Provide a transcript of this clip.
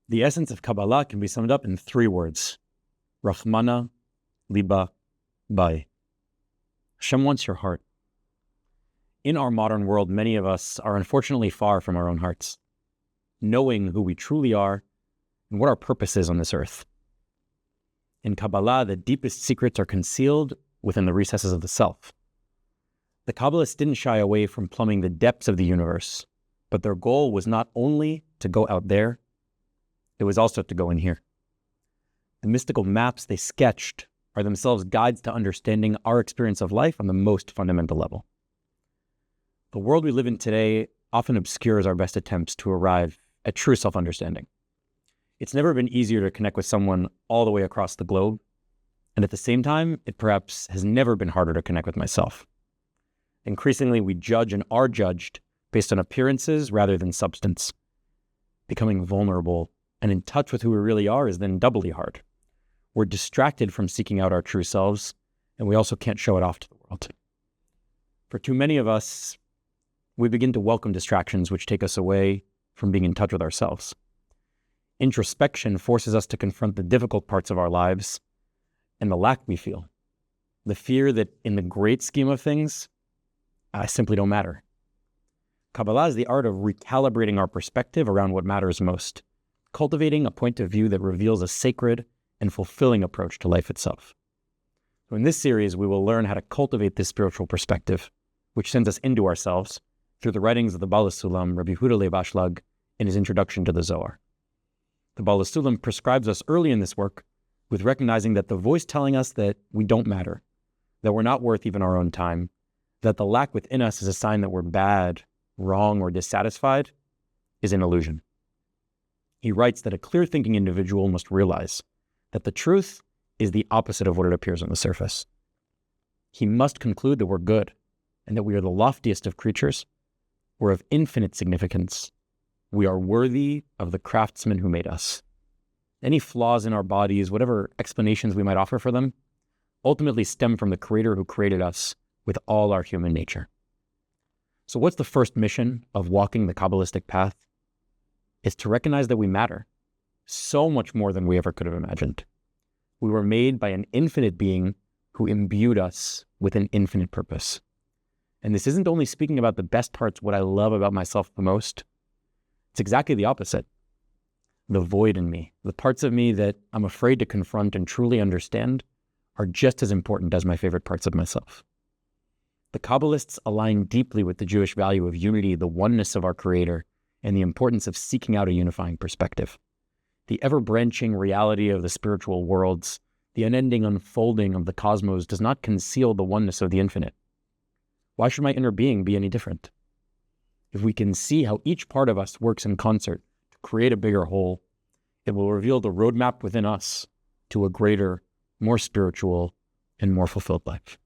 The essence of Kabbala can be summed up in 3 words: Rahmana, Liba, Bai. Hashem wants your heart. In our modern world, many of us are unfortunately far from our own hearts, knowing who we truly are and what our purpose is on this earth. In Kabbala, the deepest secrets are concealed within the recesses of the self. The Kabbalists didn't shy away from plumbing the depths of the universe, but their goal was not only to go out there, it was also to go in here. The mystical maps they sketched are themselves guides to understanding our experience of life on the most fundamental level. The world we live in today often obscures our best attempts to arrive at true self-understanding. It's never been easier to connect with someone all the way across the globe, and at the same time, it perhaps has never been harder to connect with myself. Increasingly, we judge and are judged based on appearances rather than substance. Becoming vulnerable and in touch with who we really are is then doubly hard. We're distracted from seeking out our true selves, and we also can't show it off to the world. For too many of us, we begin to welcome distractions which take us away from being in touch with ourselves. Introspection forces us to confront the difficult parts of our lives and the lack we feel. The fear that in the great scheme of things, I simply don't matter. Kabbala is the art of recalibrating our perspective around what matters most, cultivating a point of view that reveals a sacred and fulfilling approach to life itself. So in this series, we will learn how to cultivate this spiritual perspective, which sends us into ourselves through the writings of the Baal HaSulam, Rabbi Ashlag, in his introduction to the Zohar. The Baal HaSulam prescribes us early in this work with recognizing that the voice telling us that we don't matter, that we're not worth even our own time, that the lack within us is a sign that we're bad, wrong, or dissatisfied, is an illusion. He writes that a clear-thinking individual must realize that the truth is the opposite of what it appears on the surface. He must conclude that we're good and that we are the loftiest of creatures. We're of infinite significance. We are worthy of the craftsman who made us. Any flaws in our bodies, whatever explanations we might offer for them, ultimately stem from the Creator who created us with all our human nature. So what's the first mission of walking the Kabbalistic path? It's to recognize that we matter so much more than we ever could have imagined. We were made by an infinite being who imbued us with an infinite purpose. And this isn't only speaking about the best parts, what I love about myself the most. It's exactly the opposite. The void in me, the parts of me that I'm afraid to confront and truly understand, are just as important as my favorite parts of myself. The Kabbalists align deeply with the Jewish value of unity, the oneness of our Creator, and the importance of seeking out a unifying perspective. The ever-branching reality of the spiritual worlds, the unending unfolding of the cosmos does not conceal the oneness of the infinite. Why should my inner being be any different? If we can see how each part of us works in concert to create a bigger whole, it will reveal the roadmap within us to a greater, more spiritual, and more fulfilled life.